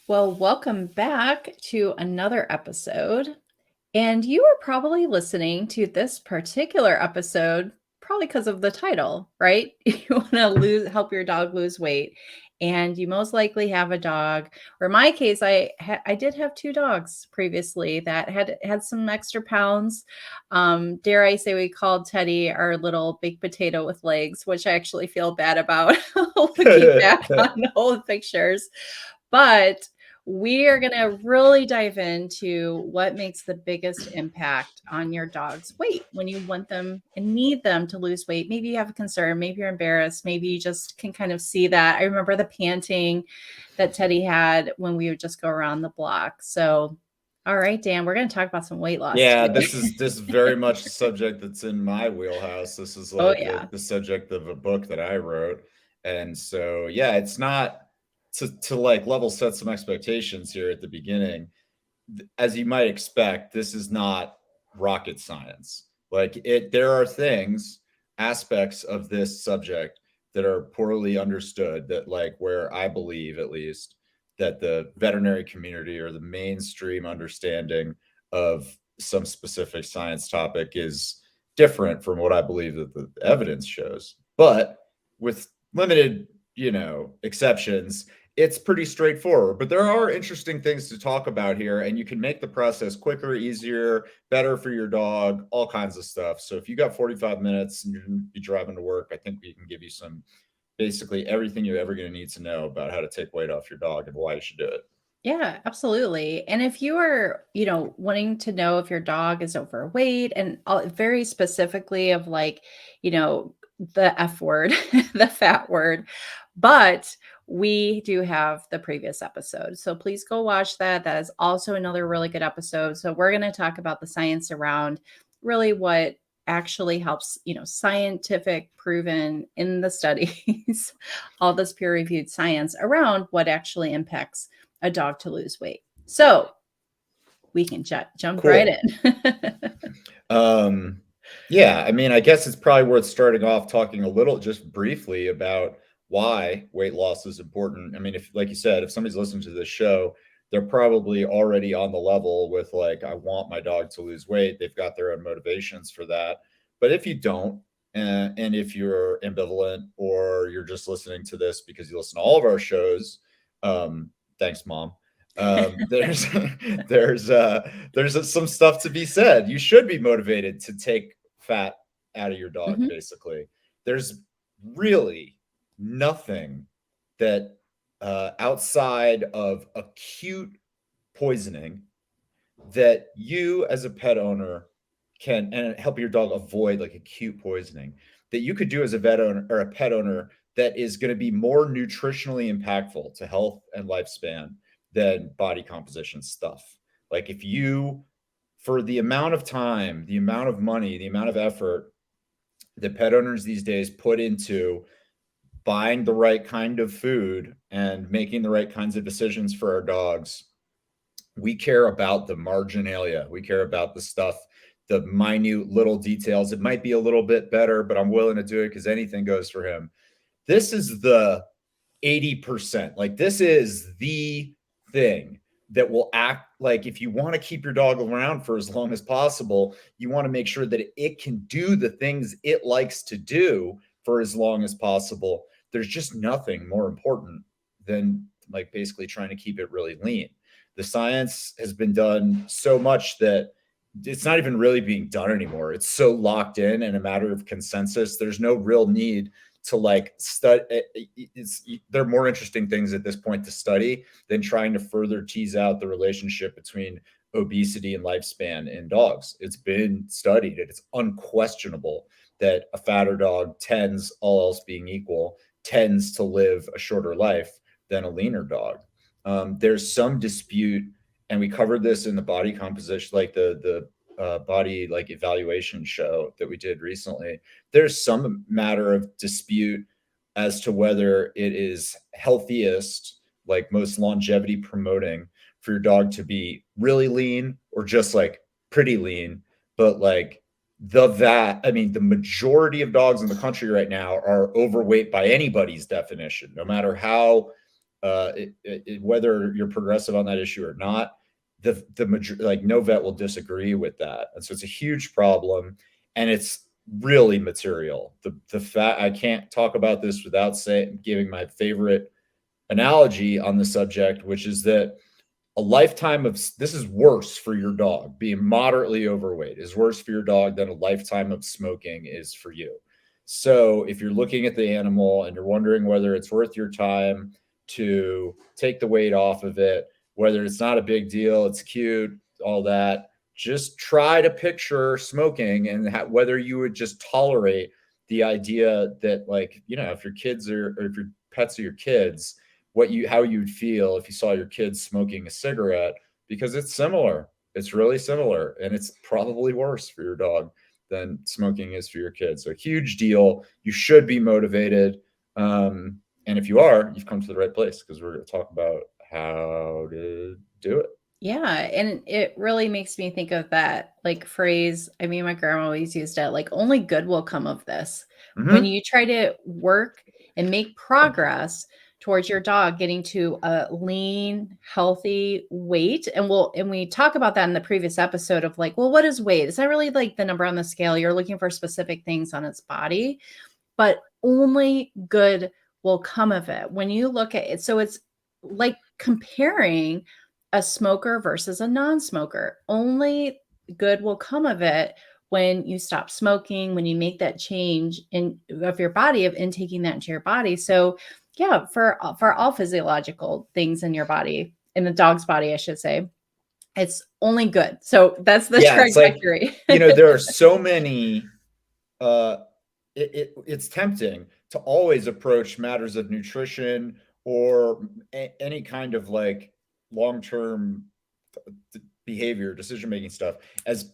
Well, welcome back to another episode. And you are probably listening to this particular episode probably because of the title, right? You want to help your dog lose weight, and you most likely have a dog. Or in my case, I did have two dogs previously that had some extra pounds. Dare I say, we called Teddy our little baked potato with legs, which I actually feel bad about looking back on old pictures. But we are going to really dive into what makes the biggest impact on your dog's weight when you want them and need them to lose weight. Maybe you have a concern, maybe you're embarrassed, maybe you just can kind of see that. I remember the panting that Teddy had when we would just go around the block. So, all right, Dan, we're going to talk about some weight loss Yeah, today. this is very much a subject that's in my wheelhouse. This is Oh, like yeah. the subject of a book that I wrote. And so yeah, it's not to like level set some expectations here at the beginning. As you might expect, this is not rocket science. Like there are things, aspects of this subject that are poorly understood, that like where I believe at least that the veterinary community or the mainstream understanding of some specific science topic is different from what I believe that the evidence shows. But with limited, exceptions, it's pretty straightforward. But there are interesting things to talk about here, and you can make the process quicker, easier, better for your dog, all kinds of stuff. So if you got 45 minutes and you're going to be driving to work, I think we can give you some basically everything you're ever going to need to know about how to take weight off your dog and why you should do it. Yeah, absolutely. And if you are, wanting to know if your dog is overweight and very specifically of like, the F word, the fat word, but we do have the previous episode. So please go watch that. That is also another really good episode. So we're going to talk about the science around really what actually helps, scientific proven in the studies, all this peer reviewed science around what actually impacts a dog to lose weight. So we can jump right Cool. in. Um, yeah, I mean, I guess it's probably worth starting off talking a little, just briefly, about why weight loss is important. I mean, if, like you said, if somebody's listening to this show, they're probably already on the level with like, I want my dog to lose weight. They've got their own motivations for that. But if you don't, and if you're ambivalent or you're just listening to this because you listen to all of our shows, thanks, mom. There's there's some stuff to be said. You should be motivated to take fat out of your dog. Mhm. Basically, there's really nothing that outside of acute poisoning that you as a pet owner can and help your dog avoid like acute poisoning that you could do as a vet owner or a pet owner that is going to be more nutritionally impactful to health and lifespan than body composition stuff. Like if you, for the amount of time, the amount of money, the amount of effort that pet owners these days put into buying the right kind of food and making the right kinds of decisions for our dogs, we care about the marginalia. We care about the stuff, the minute little details. It might be a little bit better, but I'm willing to do it because anything goes for him. This is the 80%. Like, this is the thing that will act like if you want to keep your dog around for as long as possible, you want to make sure that it can do the things it likes to do for as long as possible. There's just nothing more important than like basically trying to keep it really lean. The science has been done so much that it's not even really being done anymore. It's so locked in and a matter of consensus. There's no real need to like study. There are more interesting things at this point to study than trying to further tease out the relationship between obesity and lifespan in dogs. It's been studied and it's unquestionable that a fatter dog tends, all else being equal, tends to live a shorter life than a leaner dog. There's some dispute, and we covered this in the body composition, like the body like evaluation show that we did recently. There's some matter of dispute as to whether it is healthiest, like most longevity promoting, for your dog to be really lean or just like pretty lean. But like I mean, the majority of dogs in the country right now are overweight by anybody's definition, no matter how whether you're progressive on that issue or not, like no vet will disagree with that, and so it's a huge problem, and it's really material. The fact I can't talk about this without saying giving my favorite analogy on the subject, which is that a lifetime of this is worse for your dog. Being moderately overweight is worse for your dog than a lifetime of smoking is for you. So if you're looking at the animal and you're wondering whether it's worth your time to take the weight off of it, whether it's not a big deal, it's cute, all that, just try to picture smoking and whether you would just tolerate the idea that, like, if your kids or if your pets are your kids, how you'd feel if you saw your kids smoking a cigarette, because it's similar. It's really similar, and it's probably worse for your dog than smoking is for your kids. So huge deal. You should be motivated. And if you are, you've come to the right place, because we're going to talk about how to do it. Yeah, and it really makes me think of that like phrase. I mean, my grandma always used it, like only good will come of this. When Mm-hmm. you try to work and make progress towards your dog getting to a lean, healthy weight, and we talk about that in the previous episode of like, well, what is weight? Is that really like the number on the scale? You're looking for specific things on its body, but only good will come of it. When you look at it, so it's like comparing a smoker versus a non-smoker. Only good will come of it when you stop smoking, when you make that change of your body, of intaking that into your body. So yeah, for all physiological things in your body, in the dog's body, I should say, it's only good. So that's the Yeah, it's like, trajectory. there are so many uh it's tempting to always approach matters of nutrition or any kind of like long-term behavior, decision making stuff, as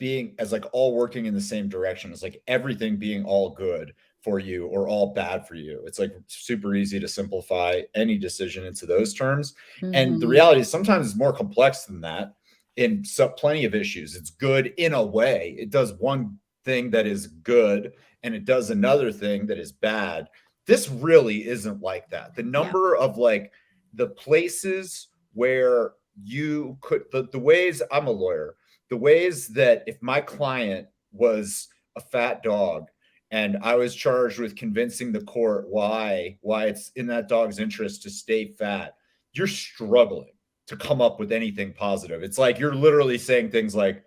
like all working in the same direction, as like everything being all good for you or all bad for you. It's like super easy to simplify any decision into those terms, and the Mhm. reality is sometimes it's more complex than that. In plenty of issues, it's good in a way. It does one thing that is good and it does another thing that is bad. This really isn't like that. The Yeah, number of like the places where you could, the ways, I'm a lawyer, the ways that if my client was a fat dog and I was charged with convincing the court why it's in that dog's interest to stay fat, you're struggling to come up with anything positive. It's like you're literally saying things like,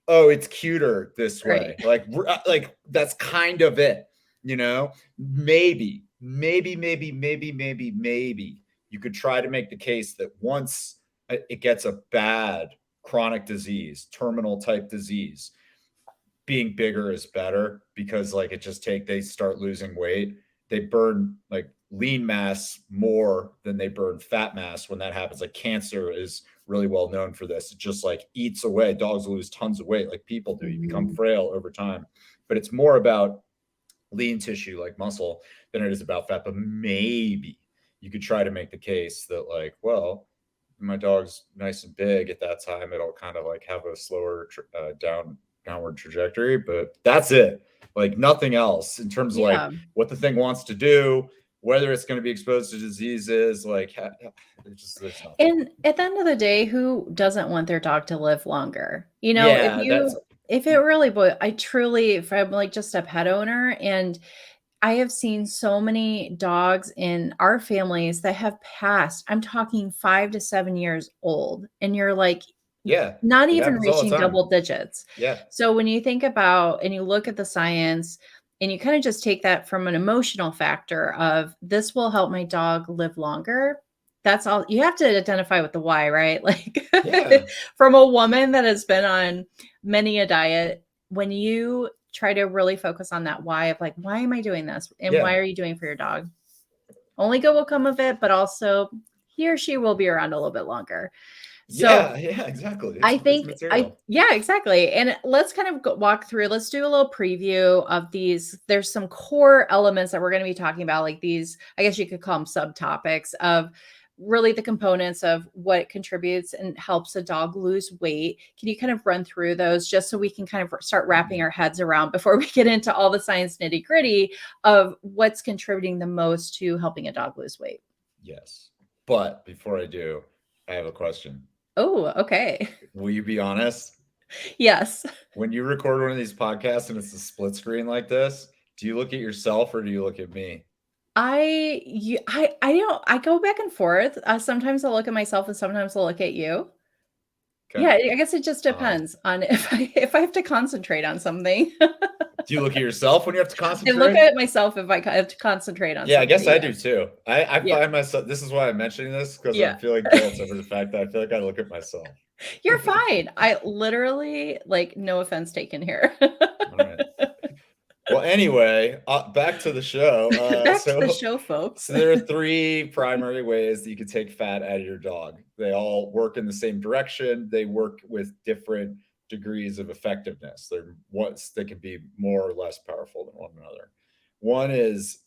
"Oh, it's cuter this right. way." Like that's kind of it, you know? Maybe you could try to make the case that once it gets a bad chronic disease, terminal type disease, being bigger is better, because like they start losing weight. They burn like lean mass more than they burn fat mass when that happens. Like cancer is really well known for this. It just like eats away. Dogs lose tons of weight like people do. You become Mhm. frail over time. But it's more about lean tissue like muscle than it is about fat. But maybe you could try to make the case that, like, well, my dog's nice and big at that time, it'll kind of like have a slower downward trajectory, but that's it. Like nothing else in terms of like Yeah. what the thing wants to do, whether it's going to be exposed to diseases. Like there's nothing. And at the end of the day, who doesn't want their dog to live longer? Yeah, that's If it really I truly, if I'm like just a pet owner, and I have seen so many dogs in our families that have passed, I'm talking 5 to 7 years old, and you're like yeah, not it even happens all the reaching time. double digits. Yeah, So when you think about and you look at the science and you kind of just take that from an emotional factor of this will help my dog live longer. That's all you have to identify with the why, right? Like yeah, from a woman that has been on many a diet, when you try to really focus on that why of like, why am I doing this? And yeah, why are you doing for your dog? Only good will come of it, but also he or she will be around a little bit longer. So yeah, exactly. I It's think material. yeah, exactly. And let's kind of walk through, let's do a little preview of these. There's some core elements that we're going to be talking about, like these, I guess you could call them subtopics of really the components of what contributes and helps a dog lose weight. Can you kind of run through those just so we can kind of start wrapping our heads around before we get into all the science nitty gritty of what's contributing the most to helping a dog lose weight? Yes. But before I do, I have a question. Oh, okay. Will you be honest? Yes. When you record one of these podcasts and it's a split screen like this, do you look at yourself or do you look at me? I don't I go back and forth. Sometimes I'll look at myself and sometimes I'll look at you. Okay. Yeah, I guess it just Um, depends on if I have to concentrate on something. do you look at yourself when you have to I look concentrate? at myself if I have to concentrate on Yeah, I guess something, I do yes. too. I Yeah, find myself, this is why I'm mentioning this because I'm yeah. feeling guilt over the fact that I feel like I look at myself. You're fine. I literally like, no offense taken here. All right. Well, anyway, back to the show. Back to the show, folks. So there are three primary ways that you can take fat out of your dog. They all work in the same direction. They work with different degrees of effectiveness. They can be more or less powerful than one another. One is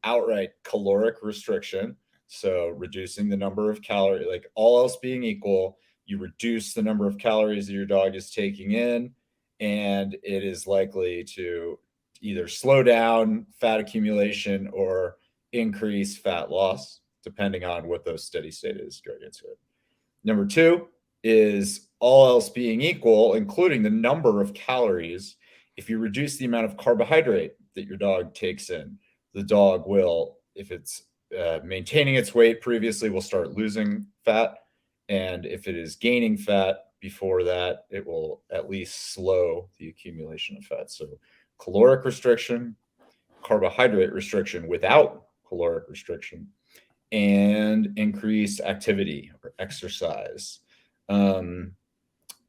outright caloric restriction. So reducing the number of calories, like all else being equal, you reduce the number of calories that your dog is taking in, and it is likely to either slow down fat accumulation or increase fat loss, depending on what those steady state is going into it. Number two is all else being equal, including the number of calories. If you reduce the amount of carbohydrate that your dog takes in, the dog will, if it's maintaining its weight previously, will start losing fat. And if it is gaining fat before that, it will at least slow the accumulation of fat. So caloric restriction, carbohydrate restriction without caloric restriction, and increased activity or exercise. Um,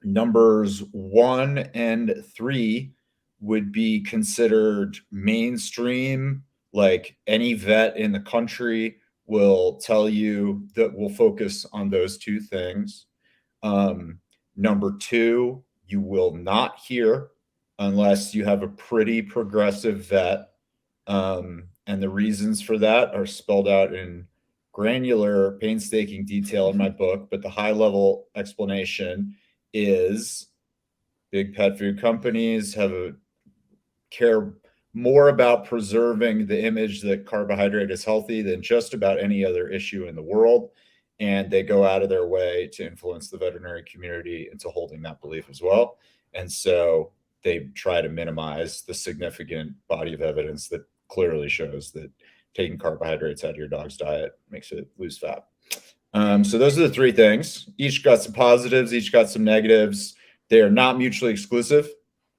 Numbers 1 and 3 would be considered mainstream. Like any vet in the country will tell you that we'll focus on those two things. Um, Number 2, you will not hear unless you have a pretty progressive vet. And the reasons for that are spelled out in granular, painstaking detail in my book. But the high level explanation is big pet food companies care more about preserving the image that carbohydrate is healthy than just about any other issue in the world. And they go out of their way to influence the veterinary community into holding that belief as well. And so they try to minimize the significant body of evidence that clearly shows that taking carbohydrates out of your dog's diet makes it lose fat. So those are the three things. Each got some positives, each got some negatives. They are not mutually exclusive.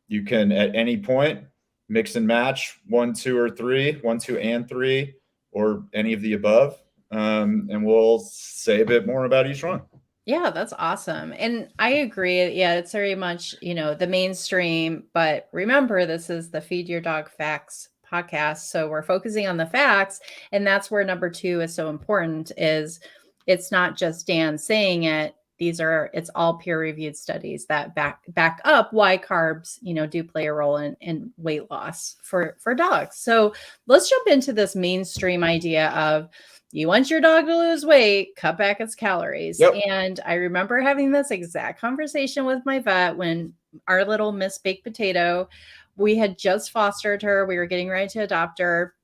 You can at any point mix and match 1, 2, or 3, 1, 2, and 3, or any of the above. And we'll say a bit more about each one. Yeah, that's awesome. And I agree. Yeah, it's very much, the mainstream, but remember, this is the Feed Your Dog Facts podcast. So we're focusing on the facts, and that's where number 2 is so important is it's not just Dan saying it. It's all peer-reviewed studies that back up why carbs, do play a role in weight loss for dogs. So let's jump into this mainstream idea of you want your dog to lose weight, cut back its calories. Yep. And I remember having this exact conversation with my vet when our little Miss Baked Potato, we had just fostered her. We were getting ready to adopt her.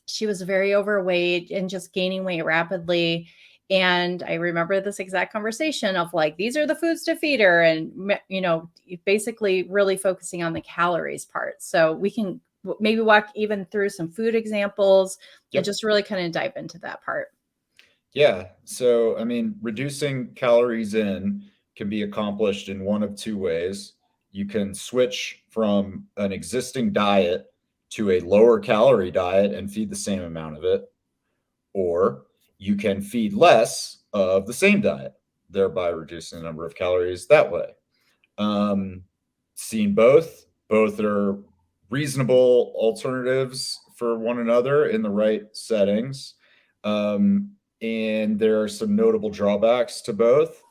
She was very overweight and just gaining weight rapidly. And I remember this exact conversation of like, these are the foods to feed her. And, basically really focusing on the calories part. So we can maybe walk even through some food examples and Yep. just really kind of dive into that part. Yeah. So, I mean, reducing calories in can be accomplished in one of two ways. You can switch from an existing diet to a lower calorie diet and feed the same amount of it, or you can feed less of the same diet, thereby reducing the number of calories that way. Um, Seen both are reasonable alternatives for one another in the right settings. And there are some notable drawbacks to both.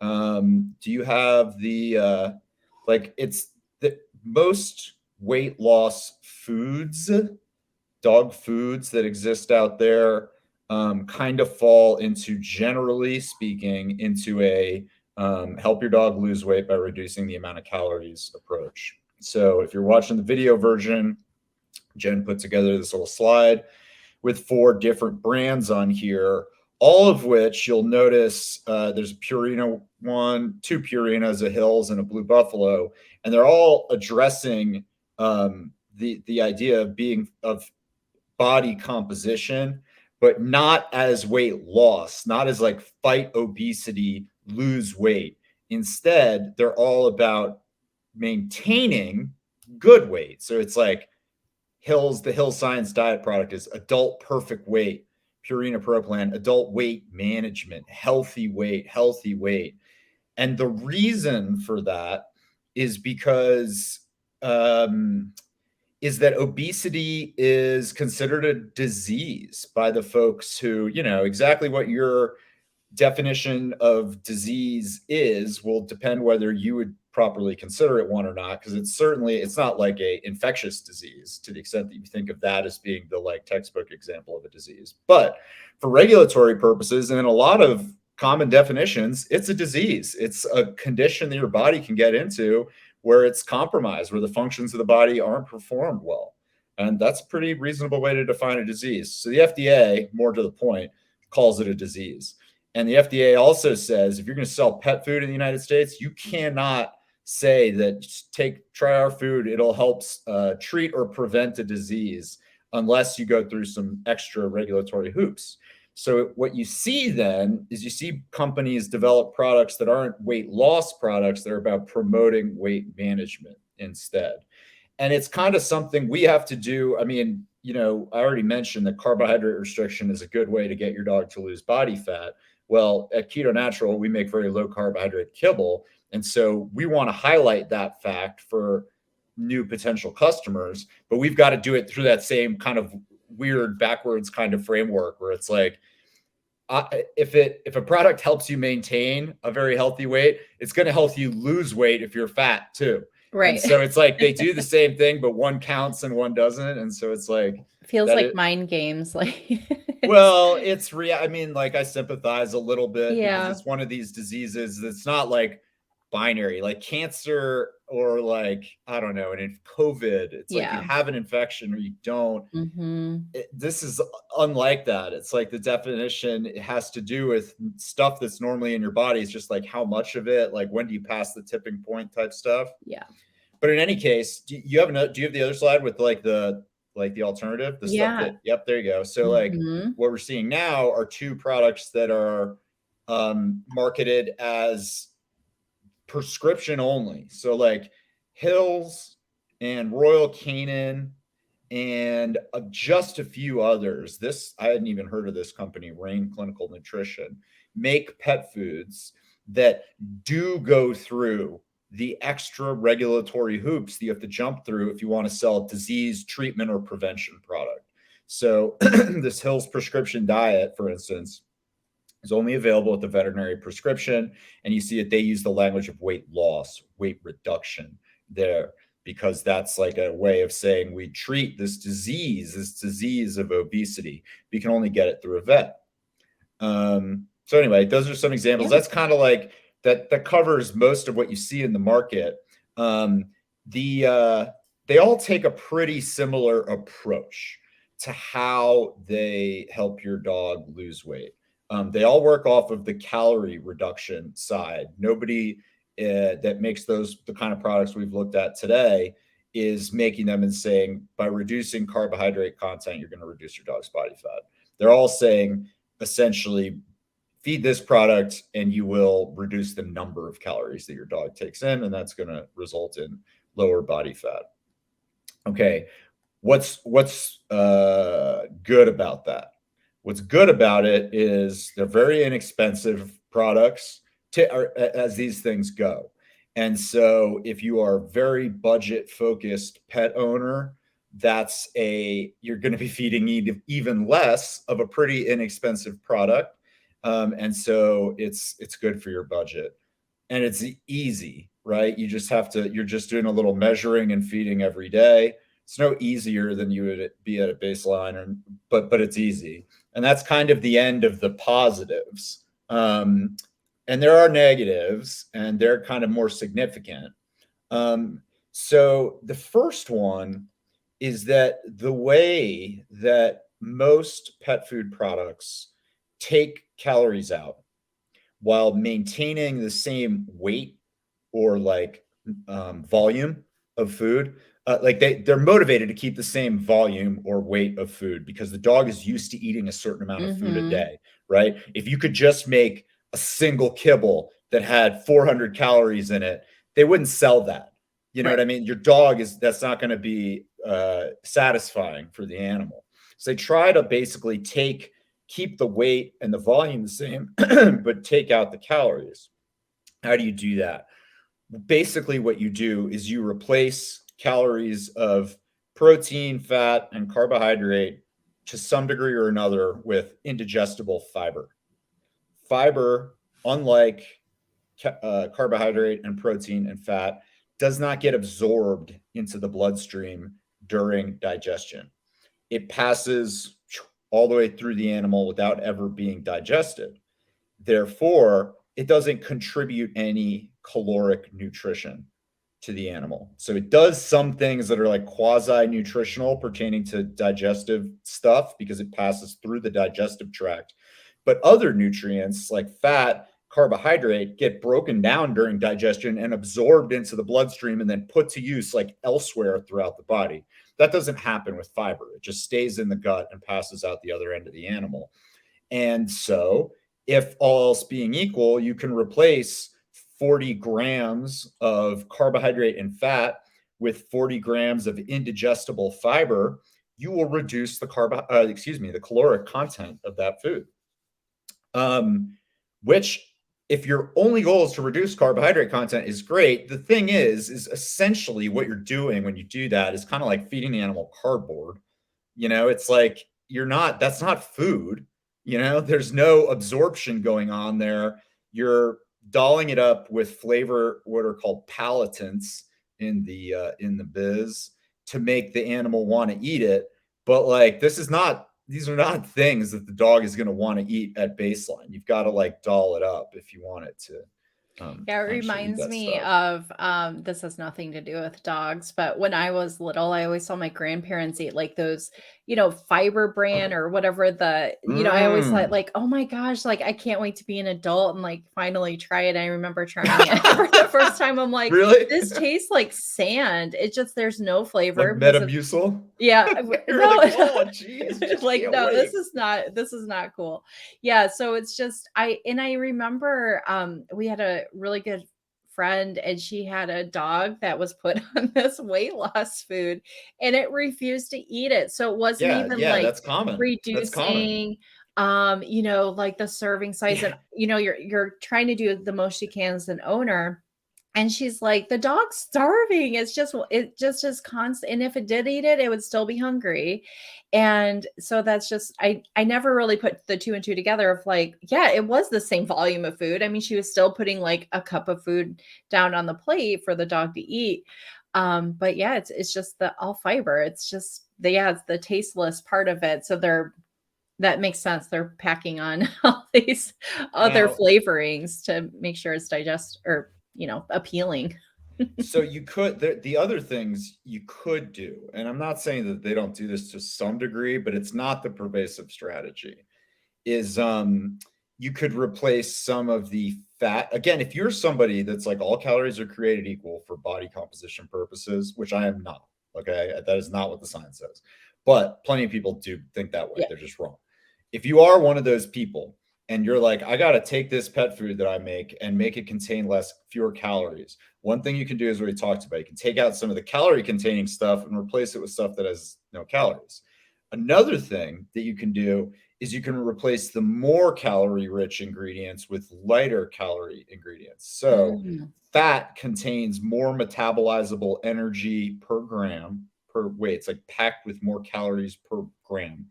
Do you have it's the most weight loss foods, dog foods that exist out there kind of fall into, generally speaking, into a help your dog lose weight by reducing the amount of calories approach. So if you're watching the video version, Jen put together this little slide with 4 different brands on here, all of which you'll notice there's a Purina one, two Purinas, a Hills, and a Blue Buffalo, and they're all addressing the idea of being of body composition, but not as weight loss, not as like fight obesity, lose weight. Instead, they're all about maintaining good weight. So it's like the Hill Science diet product is adult perfect weight, Purina Pro Plan, adult weight management, healthy weight, healthy weight. And the reason for that is because is that obesity is considered a disease by the folks who, exactly what your definition of disease is will depend whether you would properly consider it one or not, because it's not like a infectious disease to the extent that you think of that as being the like textbook example of a disease. But for regulatory purposes and in a lot of common definitions, it's a disease. It's a condition that your body can get into where it's compromised, where the functions of the body aren't performed well. And that's a pretty reasonable way to define a disease. So the FDA, more to the point, calls it a disease. And the FDA also says if you're going to sell pet food in the United States, you cannot say that try our food, it'll help treat or prevent a disease unless you go through some extra regulatory hoops. So what you see then is you see companies develop products that aren't weight loss products, that are about promoting weight management instead. And it's kind of something we have to do. I mean, I already mentioned that carbohydrate restriction is a good way to get your dog to lose body fat. Well, at Keto Natural, we make very low carbohydrate kibble. And so we want to highlight that fact for new potential customers, but we've got to do it through that same kind of weird backwards kind of framework where it's like, if a product helps you maintain a very healthy weight, it's going to help you lose weight if you're fat too. Right. And so it's like they do the same thing, but one counts and one doesn't. And so it's like feels like mind games. Like, well, I mean, like I sympathize a little bit because it's one of these diseases that's not like binary, like cancer or like, I don't know, and in COVID, it's like you have an infection or you don't. This is unlike that. It's like the definition, it has to do with stuff that's normally in your body. It's just like how much of it, like when do you pass the tipping point type stuff. Yeah. But in any case, do you have the other slide with like the alternative, the stuff that, yep, there you go. So like what we're seeing now are two products that are marketed as prescription only. So like Hills and Royal Canin and just a few others. I hadn't even heard of this company, Rain Clinical Nutrition, make pet foods that do go through the extra regulatory hoops that you have to jump through if you want to sell a disease treatment or prevention product. So this Hills prescription diet, for instance, is only available with the veterinary prescription. And you see that they use the language of weight loss, weight reduction there, because that's like a way of saying we treat this disease of obesity. We can only get it through a vet. So anyway, those are some examples. That's kind of like that covers most of what you see in the market. They all take a pretty similar approach to how they help your dog lose weight. They all work off of the calorie reduction side. Nobody that makes the kind of products we've looked at today is making them and saying, by reducing carbohydrate content, you're going to reduce your dog's body fat. They're all saying, essentially, feed this product and you will reduce the number of calories that your dog takes in, and that's going to result in lower body fat. Okay, what's good about that? What's good about it is they're very inexpensive products as these things go. And so if you are a very budget focused pet owner, you're going to be feeding even less of a pretty inexpensive product. And so it's good for your budget, and it's easy, right? You're just doing a little measuring and feeding every day. It's no easier than you would be at a baseline, but it's easy. And that's kind of the end of the positives. And there are negatives, and they're kind of more significant. So the first one is that the way that most pet food products take calories out while maintaining the same weight or like volume of food. Like they're motivated to keep the same volume or weight of food because the dog is used to eating a certain amount of food a Mhm. day, right? If you could just make a single kibble that had 400 calories in it, they wouldn't sell that. You know Right. what I mean? Your dog is that's not going to be satisfying for the animal. So they try to basically keep the weight and the volume the same, but take out the calories. How do you do that? Basically, what you do is you replace calories of protein, fat, and carbohydrate to some degree or another with indigestible fiber. Fiber, unlike carbohydrate and protein and fat, does not get absorbed into the bloodstream during digestion. It passes all the way through the animal without ever being digested. Therefore, it doesn't contribute any caloric nutrition to the animal. So it does some things that are like quasi nutritional pertaining to digestive stuff because it passes through the digestive tract. But other nutrients like fat, carbohydrate get broken down during digestion and absorbed into the bloodstream and then put to use like elsewhere throughout the body. That doesn't happen with fiber. It just stays in the gut and passes out the other end of the animal. And so, if all else being equal, you can replace 40 grams of carbohydrate and fat with 40 grams of indigestible fiber. You will reduce the caloric content of that food. Um, which, if your only goal is to reduce carbohydrate content, is great. The thing is essentially what you're doing when you do that is kind of like feeding the animal cardboard. It's like that's not food. There's no absorption going on there. You're dolling it up with flavor, what are called palatants in the biz to make the animal want to eat it. But like these are not things that the dog is going to want to eat at baseline. You've got to like doll it up if you want it to Yeah, it actually eat reminds that me stuff. of this has nothing to do with dogs, but when I was little, I always saw my grandparents eat like those, fiber brand or whatever I always thought Mm. like, oh my gosh, like I can't wait to be an adult and like finally try it. I remember trying it for the first time. I'm like, Really? this tastes like sand. It just there's no Like flavor because of Metamucil? yeah, You're no, like, oh, geez, just like, can't no, wait. this is not cool. Yeah, so it's just I remember, we had a really good friend, and she had a dog that was put on this weight loss food, and it refused to eat it, so it wasn't Yeah, even, yeah, like, that's common. That's common. reducing, like, the serving size, Yeah. and, you're trying to do the most you can as an owner, and she's like, "The dog's starving. It just is constant. And if it did eat it, it would still be hungry." And so that's just I never really put the two and two together of like, yeah, it was the same volume of food. I mean, she was still putting like a cup of food down on the plate for the dog to eat. But yeah, it's just the all fiber. It's just it's the tasteless part of it. So that makes sense. They're packing on all these other Now, flavorings to make sure it's digest or, appealing. so the other things you could do, and I'm not saying that they don't do this to some degree, but it's not the pervasive strategy, is you could replace some of the fat. Again, if you're somebody that's like all calories are created equal for body composition purposes, which I am not, okay? That is not what the science says. But plenty of people do think that way. Yeah. They're just wrong. If you are one of those people and you're like, I got to take this pet food that I make and make it contain fewer calories. One thing you can do is what we talked about. You can take out some of the calorie containing stuff and replace it with stuff that has no calories. Another thing that you can do is you can replace the more calorie rich ingredients with lighter calorie ingredients. So Mm. fat contains more metabolizable energy per gram per weight. It's like packed with more calories per gram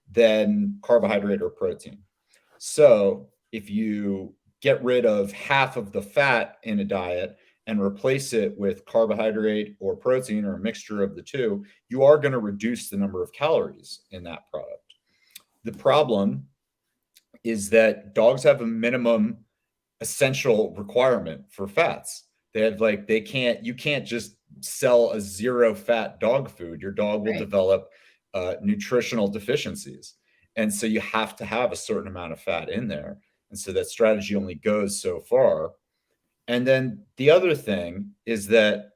than carbohydrate or protein. So if you get rid of half of the fat in a diet and replace it with carbohydrate or protein or a mixture of the two, you are going to reduce the number of calories in that product. The problem is that dogs have a minimum essential requirement for fats. They have like you can't just sell a zero fat dog food. Your dog will Right. develop nutritional deficiencies. And so you have to have a certain amount of fat in there. And so that strategy only goes so far. And then the other thing is that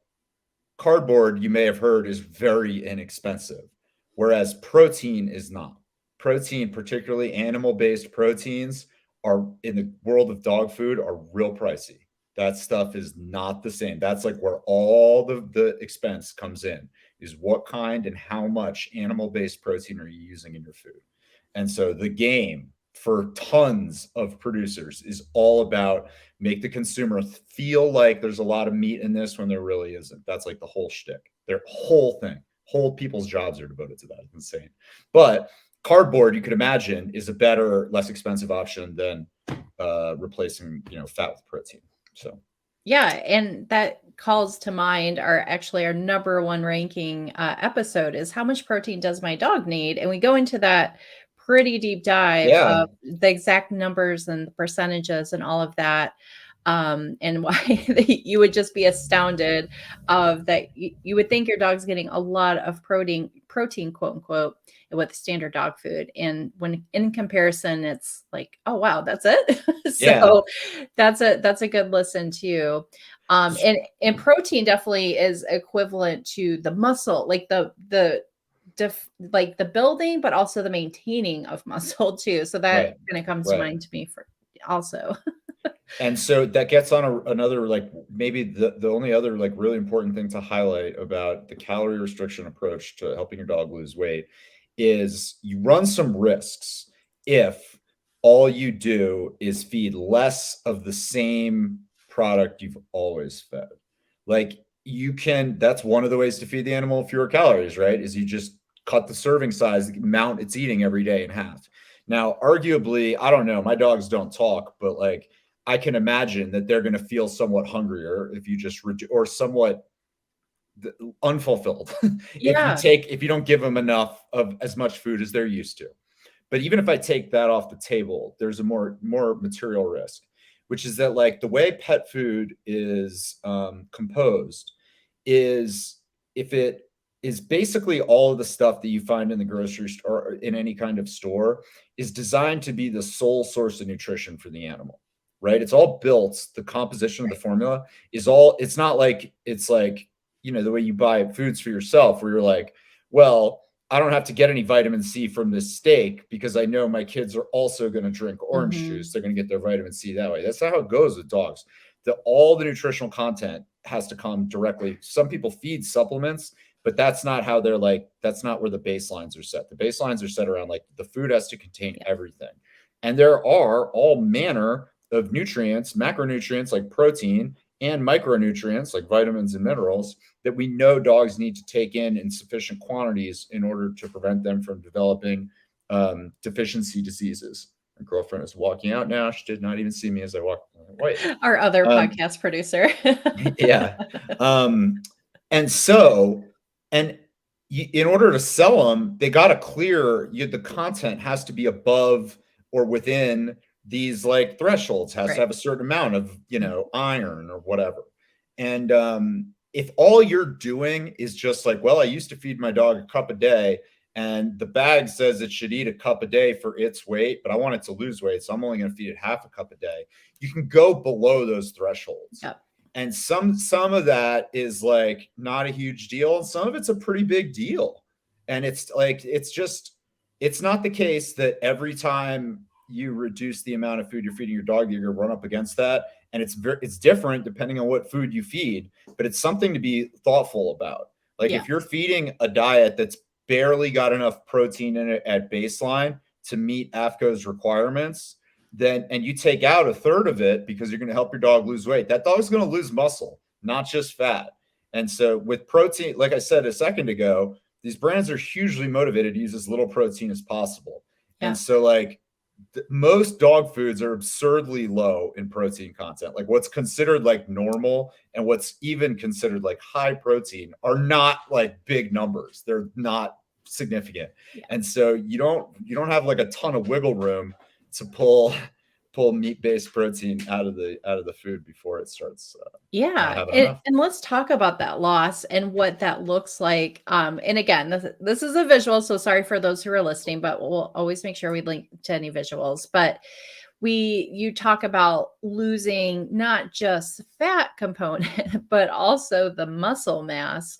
cardboard, you may have heard, is very inexpensive, whereas protein is not. Protein, particularly animal-based proteins, are in the world of dog food are real pricey. That stuff is not the same. That's like where all the expense comes in, is what kind and how much animal-based protein are you using in your food. And so the game for tons of producers is all about make the consumer feel like there's a lot of meat in this when there really isn't. That's like the whole shtick. Their whole thing, whole people's jobs are devoted to that. It's insane. But cardboard, you could imagine, is a better, less expensive option than replacing, fat with protein. So yeah, and that calls to mind our number one ranking episode is how much protein does my dog need? And we go into that pretty deep dive yeah, of the exact numbers and the percentages and all of that. And why you would just be astounded of that. You would think your dog's getting a lot of protein, quote unquote, with standard dog food. And when in comparison, it's like, oh wow, that's it. yeah. So that's a good listen too. And protein definitely is equivalent to the muscle, like like the building, but also the maintaining of muscle too. So that Right, kind of comes to right. mind to me for also. And so that gets on another, like, maybe the only other like really important thing to highlight about the calorie restriction approach to helping your dog lose weight is you run some risks if all you do is feed less of the same product you've always fed. Like, that's one of the ways to feed the animal fewer calories, right? Is you just cut the serving size amount it's eating every day in half. Now, arguably, I don't know, my dogs don't talk, but like I can imagine that they're going to feel somewhat hungrier if you just or somewhat unfulfilled Yeah. if you don't give them enough of as much food as they're used to. But even if I take that off the table, there's a more material risk, which is that like the way pet food is composed is if it is basically all of the stuff that you find in the grocery store or in any kind of store is designed to be the sole source of nutrition for the animal, right? It's all built, the composition of the formula is all, it's not like, it's like, the way you buy foods for yourself where you're like, well, I don't have to get any vitamin C from this steak because I know my kids are also going to drink orange juice. They're going to get their vitamin C that way. That's not how it goes with dogs. All the nutritional content has to come directly. Some people feed supplements, but that's not how that's not where the baselines are set. The baselines are set around like the food has to contain everything. And there are all manner of nutrients, macronutrients like protein, and micronutrients like vitamins and minerals that we know dogs need to take in sufficient quantities in order to prevent them from developing deficiency diseases. My girlfriend is walking out now. She did not even see me as I walked away. Our other podcast producer. Yeah. And so, and in order to sell them, they got to clear the content has to be above or within these like thresholds, has to have a certain amount of, iron or whatever. And if all you're doing is just like, well, I used to feed my dog a cup a day and the bag says it should eat a cup a day for its weight, but I want it to lose weight, so I'm only going to feed it half a cup a day. You can go below those thresholds. Yep. And some of that is like not a huge deal, and some of it's a pretty big deal. And it's like it's not the case that every time you reduce the amount of food you're feeding your dog, you're going to run up against that. And it's different depending on what food you feed, but it's something to be thoughtful about. Like if you're feeding a diet that's barely got enough protein in it at baseline to meet AFCO's requirements, then and you take out a third of it because you're going to help your dog lose weight, that dog's going to lose muscle, not just fat. And so with protein, like I said a second ago, these brands are hugely motivated to use as little protein as possible. And so like most dog foods are absurdly low in protein content. Like what's considered like normal and what's even considered like high protein are not like big numbers. They're not significant. And so you don't have like a ton of wiggle room to pull pull meat-based protein out of the food before it starts not Yeah, having and enough. and let's talk about that loss and what that looks like, and again, this is a visual, so sorry for those who are listening, but we'll always make sure we link to any visuals, but you talk about losing not just fat component, but also the muscle mass,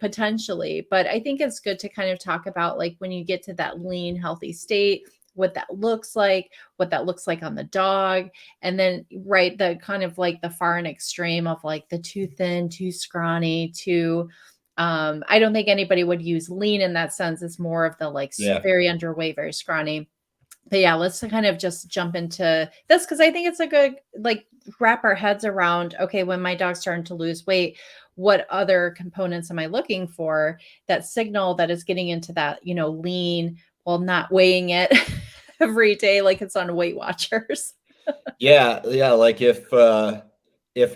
potentially, but I think it's good to kind of talk about, like, when you get to that lean, healthy state, what that looks like on the dog, and then right, the kind of like the far and extreme of like the too thin, too scrawny, too I don't think anybody would use lean in that sense. It's more of the like Yeah. very underweight, very scrawny. But yeah, let's kind of just jump into this because I think it's a good like wrap our heads around okay, when my dog's starting to lose weight, what other components am I looking for that signal that is getting into that, lean while not weighing it every day like it's on Weight Watchers. Yeah, yeah, like if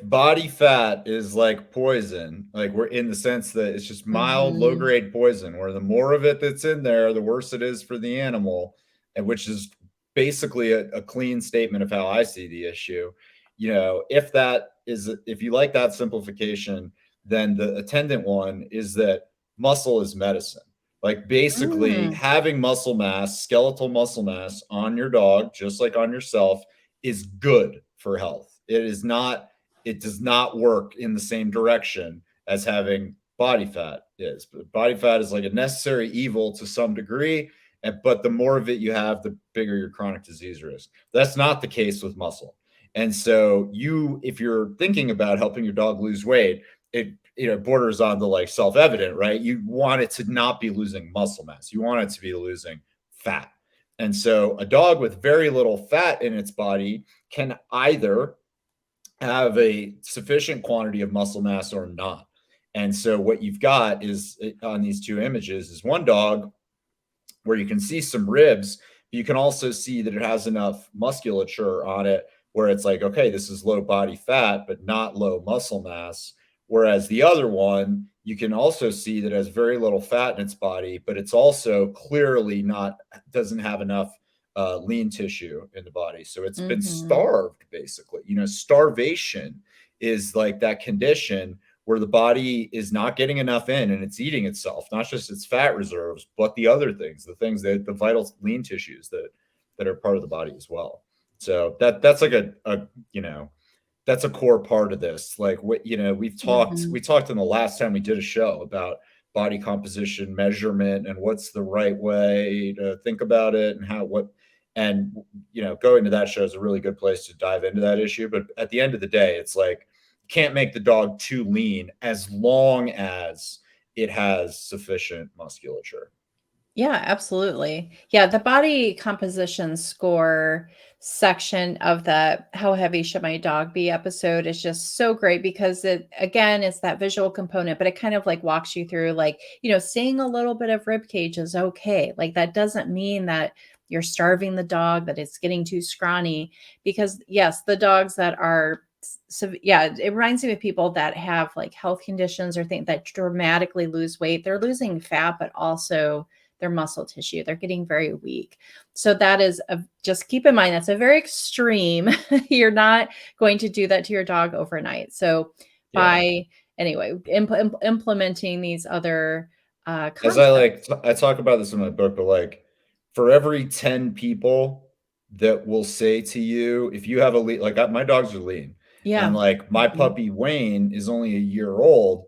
body fat is like poison, like we're in the sense that it's just mild, low Mhm. grade poison, where the more of it that's in there, the worse it is for the animal, and which is basically a clean statement of how I see the issue. If you like that simplification, then the attendant one is that muscle is medicine. Like basically Mm. having muscle mass, skeletal muscle mass on your dog, just like on yourself, is good for health. It does not work in the same direction as having body fat is. But body fat is like a necessary evil to some degree, but the more of it you have, the bigger your chronic disease risk. That's not the case with muscle. And so if you're thinking about helping your dog lose weight, it borders on the like self-evident, right? You want it to not be losing muscle mass. You want it to be losing fat. And so a dog with very little fat in its body can either have a sufficient quantity of muscle mass or not. And so what you've got is on these two images is one dog where you can see some ribs, but you can also see that it has enough musculature on it where it's like, okay, this is low body fat, but not low muscle mass. Whereas the other one, you can also see that it has very little fat in its body, but it's also clearly doesn't have enough lean tissue in the body. So it's been Mhm. starved, basically. Starvation is like that condition where the body is not getting enough in and it's eating itself, not just its fat reserves, but the other things, the vital lean tissues that are part of the body as well. So that's like that's a core part of this. Like what we Mhm. talked in the last time we did a show about body composition measurement and what's the right way to think about it and and going to that show is a really good place to dive into that issue. But at the end of the day, it's like can't make the dog too lean as long as it has sufficient musculature. Yeah, absolutely. Yeah, the body composition score section of the "How Heavy Should My Dog Be" episode is just so great because it again, it's that visual component, but it kind of like walks you through like, seeing a little bit of rib cage is okay. Like that doesn't mean that you're starving the dog, that it's getting too scrawny because yes, the dogs that are so yeah, it reminds me of people that have like health conditions or think that dramatically lose weight. They're losing fat, but also their muscle tissue. They're getting very weak. So that is just keep in mind that's a very extreme. You're not going to do that to your dog overnight. So Yeah. by anyway, implementing these other As concepts. I talk about this in my book, but like for every 10 people that will say to you, if you have a lean, like my dogs are lean, and Yeah. like my Mhm. puppy Wayne is only a year old,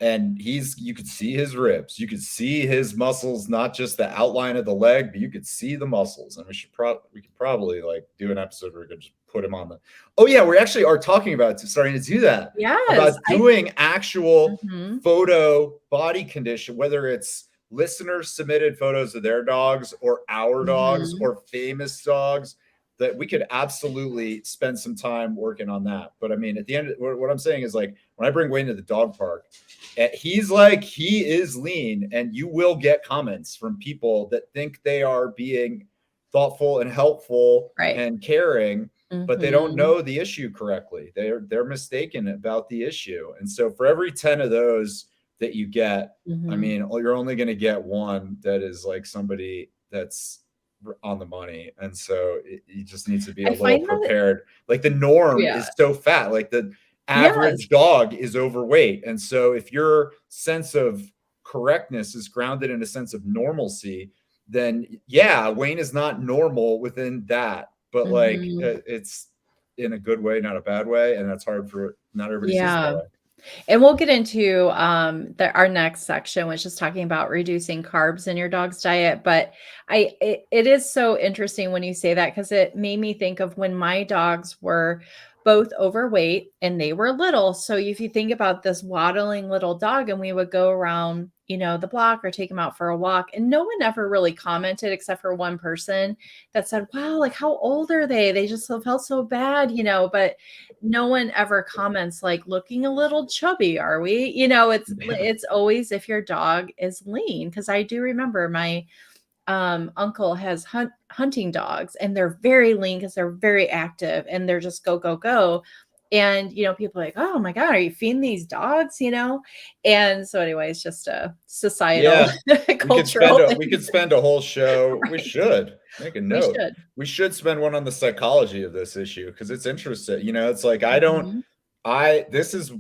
and you could see his ribs, you could see his muscles, not just the outline of the leg, but you could see the muscles. And we could probably like do an episode where we could just put him on the. Oh yeah, we actually are talking about starting to do that Yes. about doing actual Mhm. photo body condition, whether it's listeners submitted photos of their dogs or our dogs Mhm. or famous dogs, that we could absolutely spend some time working on that. But I mean, at the end, what I'm saying is like when I bring Wayne to the dog park, he is lean, and you will get comments from people that think they are being thoughtful and helpful Right. and caring, but they don't Mhm. know the issue correctly. They're mistaken about the issue. And so for every 10 of those that you get, I Mhm. mean, you're only going to get one that is like somebody that's on the money. And so you just need to be a I little find that prepared. Like the norm yeah. is so fat. Like the Yes. average dog is overweight. And so if your sense of correctness is grounded in a sense of normalcy, then yeah, Wayne is not normal within that, but like Mhm. it's in a good way, not a bad way. And that's hard for not everybody sees it that Yeah. way. And we'll get into our next section, which is talking about reducing carbs in your dog's diet. But it is so interesting when you say that because it made me think of when my dogs were both overweight and they were little. So if you think about this waddling little dog, and we would go around, the block or take him out for a walk, and no one ever really commented except for one person that said, "Wow, like how old are they? They just felt so bad." But no one ever comments like looking a little chubby, are we? It's always if your dog is lean. Because I do remember my uncle has hunting dogs, and they're very lean because they're very active and they're just go go go. And people are like, oh my god, are you feeding these dogs? And so anyway, it's just a societal Yeah, cultural we thing. could spend a whole show. We Right. should make a We note. should. We should spend one on the psychology of this issue because it's interesting. It's like Mhm. this is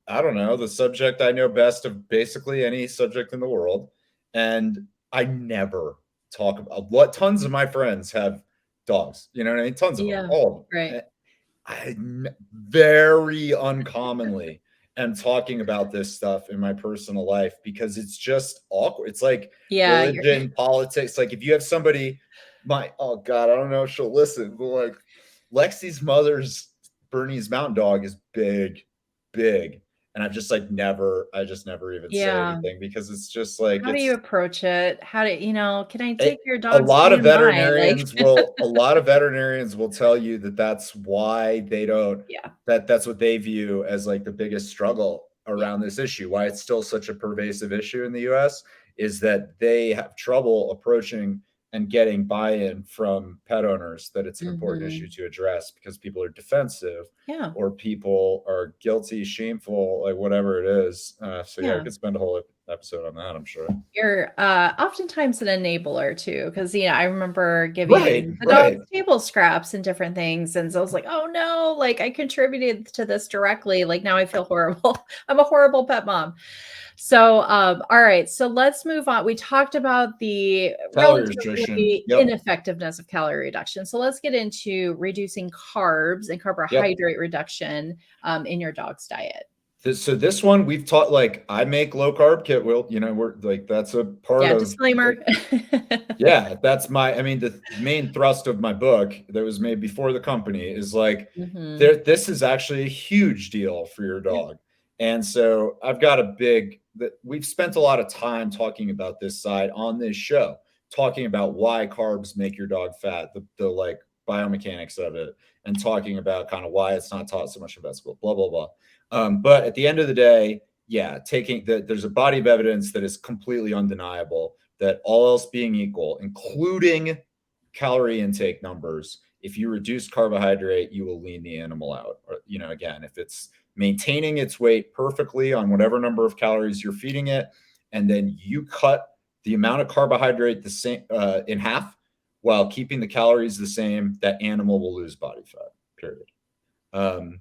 I don't know, the subject I know best of basically any subject in the world. And I never talk about what tons of my friends have dogs. You know what I mean? Tons of them, Yeah. all of Right. them. Very uncommonly am talking about this stuff in my personal life because it's just awkward. It's like Yeah. religion, politics. Like if you have somebody, oh God, I don't know if she'll listen, but like Lexi's mother's Bernese Mountain Dog is big, big. And I just never even say Yeah. anything because it's just like, How do you approach it? Can I it, take your dog a stand by? Like, lot of veterinarians will tell you that that's why they don't yeah, that's what they view as like the biggest struggle yeah, around this issue, why it's still such a pervasive issue in the US is that they have trouble approaching and getting buy-in from pet owners that it's an important issue mhm, to address because people are defensive yeah, or people are guilty, shameful, like whatever it is. So yeah, I yeah. could spend a whole episode on that, I'm sure. You're, oftentimes an enabler too, because I remember Right, giving the right. dogs table scraps and different things, and so I was like, "Oh, no, like, I contributed to this directly, like, now I feel horrible. I'm a horrible pet mom." So, all right, so let's move on. We talked about the Calorie restriction. relatively Yep. ineffectiveness of calorie reduction, so let's get into reducing carbs and Yep. carbohydrate reduction, in your dog's diet. So this one we've taught like I make low carb kit. Will we're like that's a part Yeah, of disclaimer. yeah, that's I mean, the main thrust of my book that was made before the company is like Mhm. this is actually a huge deal for your Yeah. dog. And so I've got that we've spent a lot of time talking about this side on this show, talking about why carbs make your dog fat, the like biomechanics of it, and talking about kind of why it's not taught so much in vet school, blah, blah, blah. But at the end of the day, yeah, there's a body of evidence that is completely undeniable that all else being equal, including calorie intake numbers, if you reduce carbohydrate, you will lean the animal out. Or, again, if it's maintaining its weight perfectly on whatever number of calories you're feeding it, and then you cut the amount of carbohydrate the same in half while keeping the calories the same, that animal will lose body fat. Period. Um,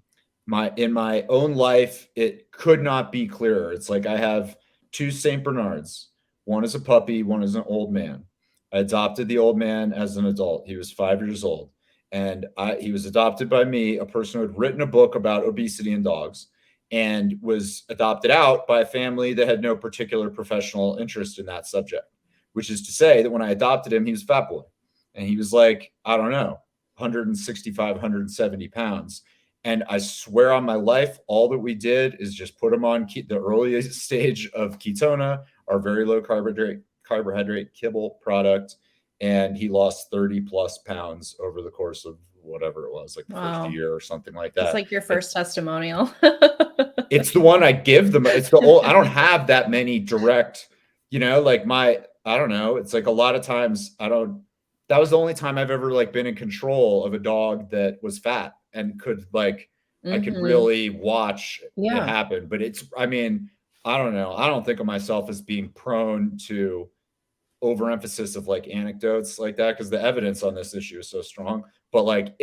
in my own life, it could not be clearer. It's like I have two Saint Bernards. One is a puppy, one is an old man. I adopted the old man as an adult. He was 5 years old, and he was adopted by me, a person who had written a book about obesity in dogs, and was adopted out by a family that had no particular professional interest in that subject. Which is to say that when I adopted him, he was a fat boy, and he was like, I don't know, 165, 170 pounds. And I swear on my life, all that we did is just put him on the earliest stage of ketona, our very low carbohydrate kibble product, and he lost 30 plus pounds over the course of whatever it was, like the first Wow. year or something like It's that. like your first testimonial. It's the one I give them. It's the old. I don't have that many direct. Like I don't know. It's like a lot of times I don't. That was the only time I've ever like been in control of a dog that was fat and could like I could Mhm. really watch it Yeah. happen. But I mean, I don't know. I don't think of myself as being prone to overemphasis of like anecdotes like that because the evidence on this issue is so strong. But like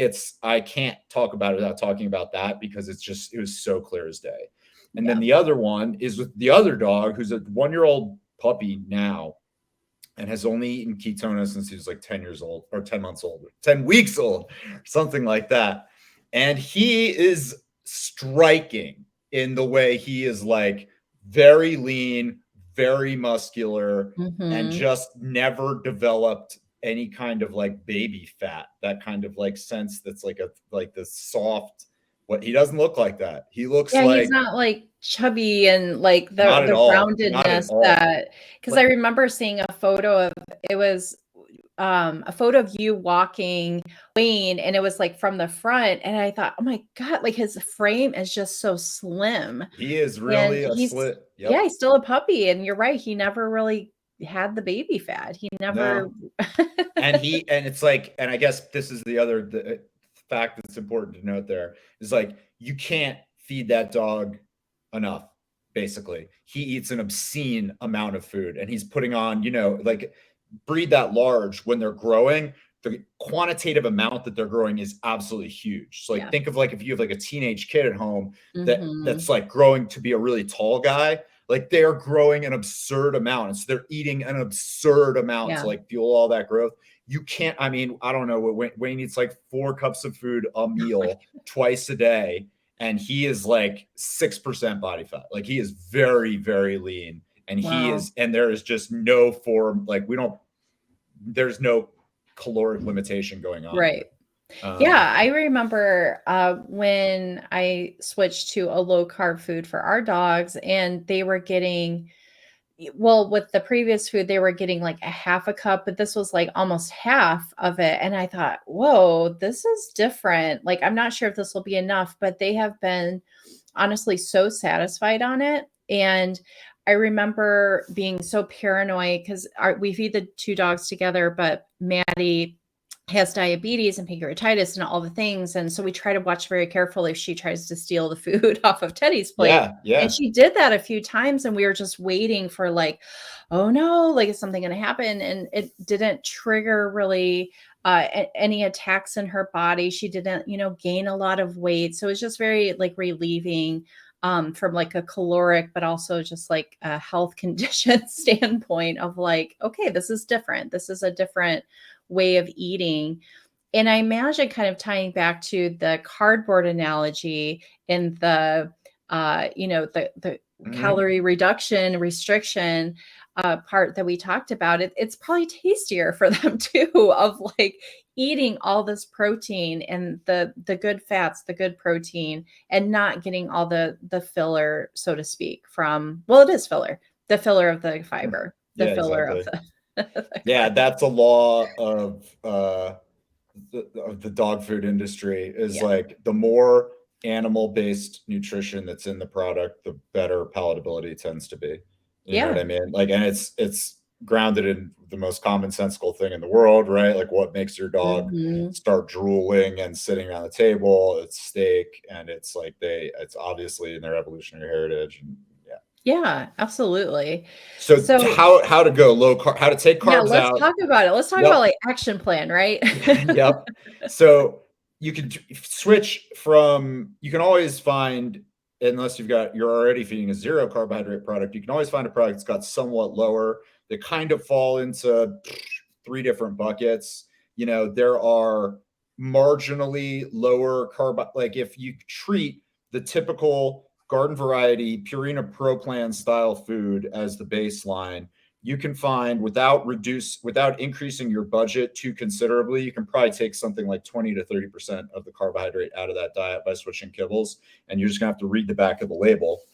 I can't talk about it without talking about that because it was so clear as day. And then Yeah. the other one is with the other dog who's a 1-year-old puppy now and has only eaten ketona since he was like 10 years old or 10 months old, 10 weeks old, something like that. And he is striking in the way he is like very lean, very muscular, and Mhm. just never developed any kind of like baby fat, that kind of like sense that's like the soft, what he doesn't look like that. He looks Yeah, he's like not, like, chubby and, like, not at the all, not at roundedness all. that, because I Like, remember seeing a photo of it was, a photo of you walking Wayne, and it was, like, from the front, and I thought, "Oh my god," like, his frame is just so slim, he is and really a he's slit. yeah, Yep. he's still a puppy, and you're right, he never really had the baby fat. He never No. And it's like, and I guess this is the fact that's important to note there is like you can't feed that dog enough. Basically, he eats an obscene amount of food, and he's putting on, like breed that large when they're growing. The quantitative amount that they're growing is absolutely huge. So like Yeah. think of like if you have like a teenage kid at home that's Mhm. like growing to be a really tall guy, like they're growing an absurd amount. And so they're eating an absurd amount to Yeah. like fuel all that growth. You can't, I mean, I don't know what Wayne eats like 4 cups of food a meal twice a day. And he is like 6% body fat. Like he is very, very lean. And Wow. and there is just no form, like there's no caloric limitation going on Right. here. Yeah, I remember, when I switched to a low carb food for our dogs, and they were getting well, with the previous food, they were getting like a half a cup, but this was like almost half of it. And I thought, whoa, this is different. Like, I'm not sure if this will be enough, but they have been honestly so satisfied on it. And I remember being so paranoid because we feed the two dogs together, but Maddie has diabetes and pancreatitis and all the things. And so we try to watch very carefully if she tries to steal the food off of Teddy's plate. Yeah. And Yeah. she did that a few times, and we were just waiting for like, oh no, like is something going to happen? And it didn't trigger really any attacks in her body. She didn't, gain a lot of weight. So it was just very like relieving from like a caloric, but also just like a health condition standpoint of like, okay, this is different. This is a different way of eating. And I imagine kind of tying back to the cardboard analogy in the Mhm. calorie reduction restriction part that we talked about. It's probably tastier for them too, of like eating all this protein and the good fats, the good protein, and not getting all the filler, so to speak, from, well, it is filler, the filler of the fiber, the Yeah, filler of exactly. the Yeah, carb. that's a law of the dog food industry is Yeah. like the more animal-based nutrition that's in the product, the better palatability tends to be. You know what Yeah. I mean? Like, and it's grounded in the most commonsensical thing in the world, right? Like what makes your dog Mhm. start drooling and sitting around the table? It's steak, and it's like it's obviously in their evolutionary heritage. And yeah. Yeah, absolutely. So So, how to go low carb, how to take yeah, carbs let's out. talk about it. Let's talk about, Yep. like, action plan, right? Yep. So you can switch from, you can always find, unless you're already feeding a zero carbohydrate product, you can always find a product that's got somewhat lower. They kind of fall into 3 different buckets. There are marginally lower carb, like if you treat the typical garden variety Purina Pro Plan style food as the baseline, you can find, without increasing your budget too considerably, you can probably take something like 20 to 30% of the carbohydrate out of that diet by switching kibbles. And you're just gonna have to read the back of the label.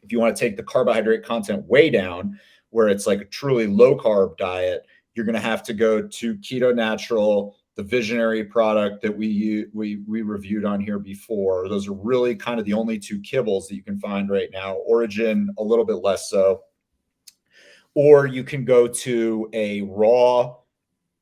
If you want to take the carbohydrate content way down, where it's like a truly low carb diet, you're going to have to go to Keto Natural, the Visionary product that we reviewed on here before. Those are really kind of the only 2 kibbles that you can find right now. Origin, a little bit less so. Or you can go to a raw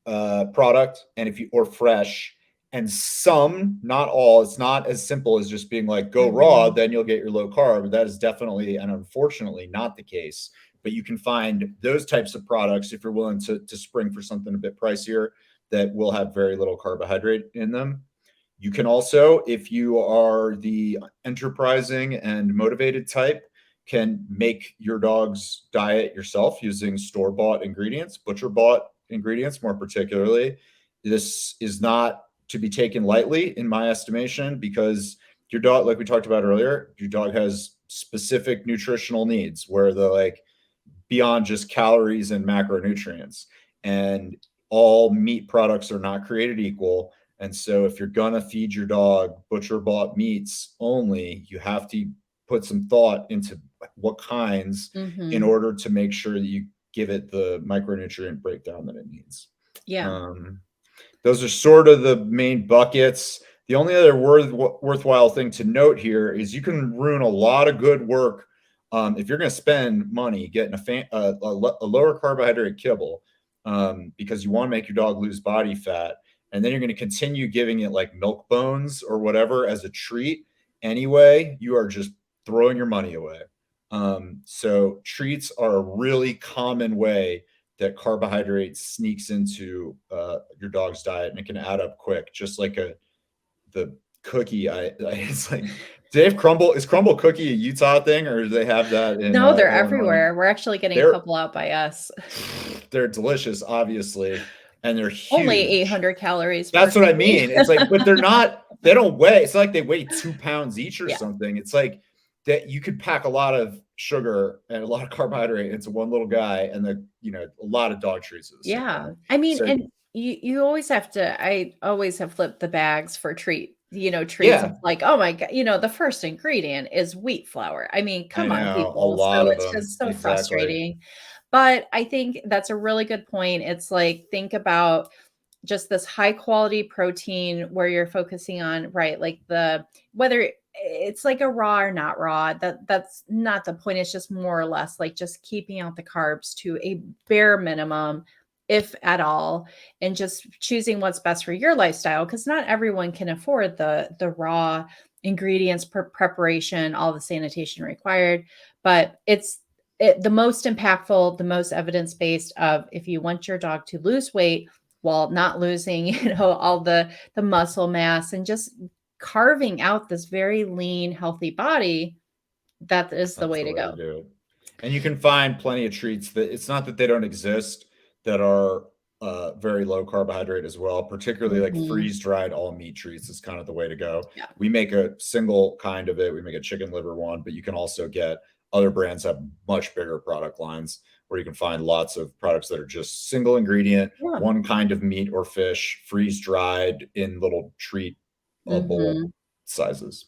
product, and if you or fresh, and some, not all. It's not as simple as just being like go raw, Mhm. then you'll get your low carb. That is definitely and unfortunately not the case. But you can find those types of products if you're willing to spring for something a bit pricier that will have very little carbohydrate in them. You can also, if you are the enterprising and motivated type, can make your dog's diet yourself using store-bought ingredients, butcher-bought ingredients more particularly. This is not to be taken lightly in my estimation, because your dog, like we talked about earlier, your dog has specific nutritional needs where the like beyond just calories and macronutrients. And all meat products are not created equal. And so if you're gonna feed your dog butcher bought meats only, you have to put some thought into what kinds in Mhm. order to make sure that you give it the micronutrient breakdown that it needs. Yeah. Um, those are sort of the main buckets. The only other worthwhile thing to note here is you can ruin a lot of good work if you're going to spend money getting a lower carbohydrate kibble because you want to make your dog lose body fat, and then you're going to continue giving it like milk bones or whatever as a treat anyway. You are just throwing your money away. So treats are a really common way that carbohydrate sneaks into your dog's diet, and it can add up quick, just like the cookie. It's like, do they have crumble? Is crumble cookie a Utah thing, or do they have that in No, they're Illinois? everywhere. We're actually getting a They're couple out by us. they're delicious, obviously, and they're Only huge. 800 calories per That's what I cookie. mean. It's like, but they're not. They don't weigh. It's not like they weigh 2 pounds each or Yeah. something. It's like that you could pack a lot of sugar and a lot of carbohydrate into one little guy, and a lot of dog treats at the same Yeah. time. I mean, So and you always have to I always have flipped the bags for treats. yeah, It's like, "Oh my god," the first ingredient is wheat flour. I mean, I come on, know a people. lot So of it's them. just so Exactly. frustrating. But I think that's a really good point. It's like, think about just this high quality protein where you're focusing on, right, like whether it's like a raw or not raw, that's not the point. It's just more or less like just keeping out the carbs to a bare minimum, if at all, and just choosing what's best for your lifestyle, because not everyone can afford the raw ingredients, preparation, all the sanitation required. But the most impactful, the most evidence based of, if you want your dog to lose weight while not losing, all the muscle mass, and just carving out this very lean, healthy body, that is the That's way the to way to go. do it. And you can find plenty of treats that it's not that they don't exist that are very low carbohydrate as well, particularly like Mhm. freeze dried all meat treats is kind of the way to go. Yeah. We make a single kind of it. We make a chicken liver one, but you can also get other brands have much bigger product lines where you can find lots of products that are just single ingredient, Yeah. one kind of meat or fish, freeze dried in little treat bowl Mhm. sizes.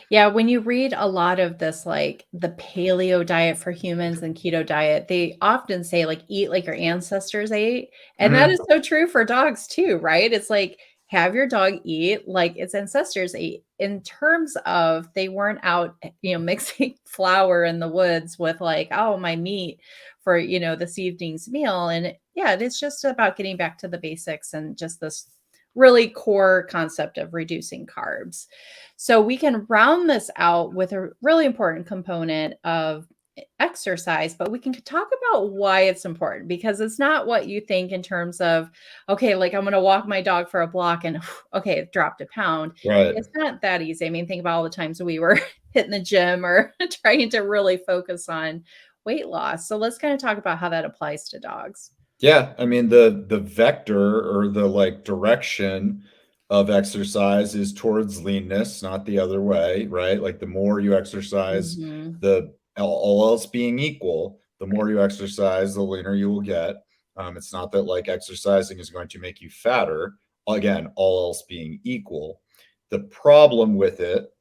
Yeah, when you read a lot of this, like the paleo diet for humans and keto diet, they often say, like, eat like your ancestors ate. And that is Mhm. so true for dogs too, right? It's like, have your dog eat like its ancestors ate, in terms of they weren't out, mixing flour in the woods with like, oh, my meat for, this evening's meal. And yeah, it is just about getting back to the basics and just this really core concept of reducing carbs. So we can round this out with a really important component of exercise, but we can talk about why it's important, because it's not what you think in terms of, okay, like I'm going to walk my dog for a block and okay, it dropped a pound. Right. It's not that easy. I mean, think about all the times we were hitting the gym or trying to really focus on weight loss. So let's kind of talk about how that applies to dogs. Yeah, I mean the vector or the like direction of exercise is towards leanness, not the other way, right? Like the more you exercise, Mhm. the all else being equal, the Right. more you exercise, the leaner you will get. It's not that like exercising is going to make you fatter. Again, all else being equal. The problem with it